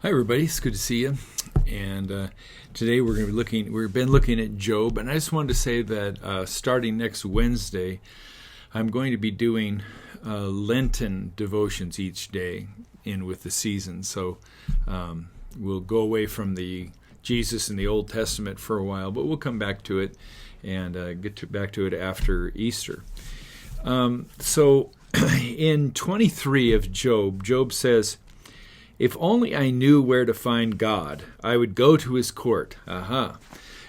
Hi, everybody. It's good to see you. And today we've been looking at Job, and I just wanted to say that starting next Wednesday, I'm going to be doing Lenten devotions each day in with the season. So we'll go away from the Jesus in the Old Testament for a while, but we'll come back to it and back to it after Easter. So in 23 of Job says, "If only I knew where to find God, I would go to his court."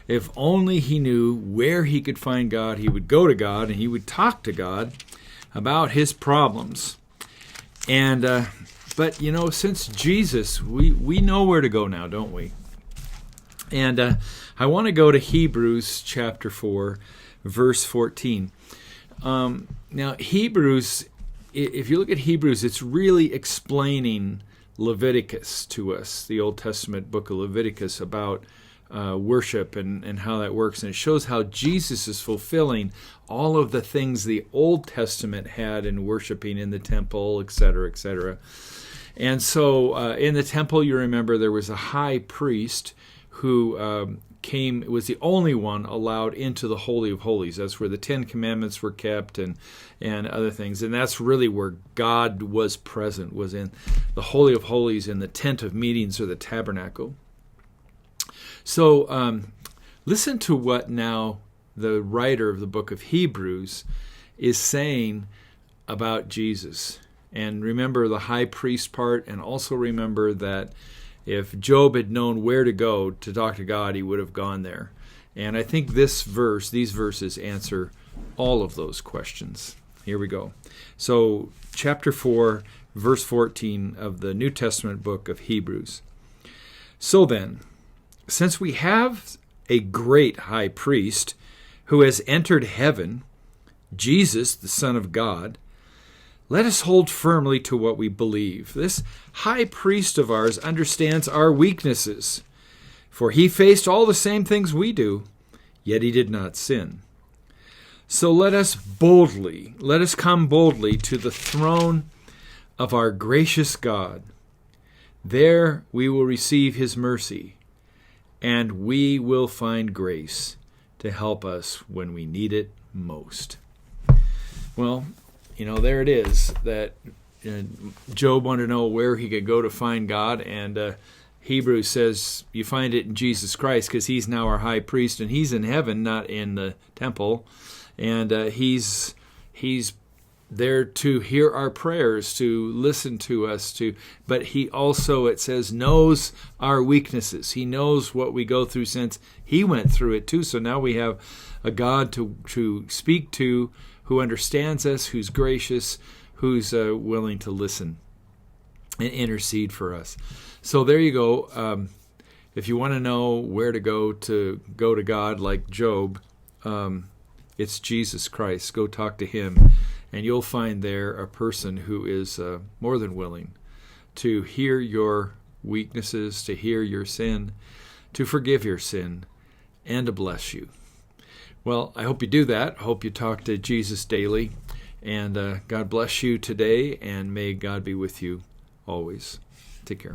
If only he knew where he could find God, he would go to God and he would talk to God about his problems. And but since Jesus, we know where to go now, don't we? And I want to go to Hebrews chapter 4, verse 14. Now, Hebrews, if you look at Hebrews, it's really explaining Leviticus to us, the Old Testament book of Leviticus, about worship and how that works. And it shows how Jesus is fulfilling all of the things the Old Testament had in worshiping in the temple, etc., etc. And so in the temple, you remember there was a high priest who was the only one allowed into the Holy of Holies. That's where the Ten Commandments were kept and other things. And that's really where God was present, was in the Holy of Holies, in the tent of meetings or the tabernacle. So listen to what now the writer of the book of Hebrews is saying about Jesus. And remember the high priest part, and also remember that if Job had known where to go to talk to God, he would have gone there. And I think these verses answer all of those questions. Here we go. So, chapter 4, verse 14 of the New Testament book of Hebrews. "So then, since we have a great high priest who has entered heaven, Jesus, the Son of God, let us hold firmly to what we believe. This high priest of ours understands our weaknesses, for he faced all the same things we do, yet he did not sin. So let us come boldly to the throne of our gracious God. There we will receive his mercy, and we will find grace to help us when we need it most." Well, there it is, that Job wanted to know where he could go to find God, and Hebrews says you find it in Jesus Christ, because he's now our high priest, and he's in heaven, not in the temple, and he's there to hear our prayers, to listen to us, but he also, it says, knows our weaknesses. He knows what we go through since he went through it too. So now we have a God to speak to, who understands us, who's gracious, who's willing to listen and intercede for us. So there you go. If you want to know where to go to God like Job, it's Jesus Christ. Go talk to him, and you'll find there a person who is more than willing to hear your weaknesses, to hear your sin, to forgive your sin, and to bless you. Well, I hope you do that. I hope you talk to Jesus daily. And God bless you today, and may God be with you always. Take care.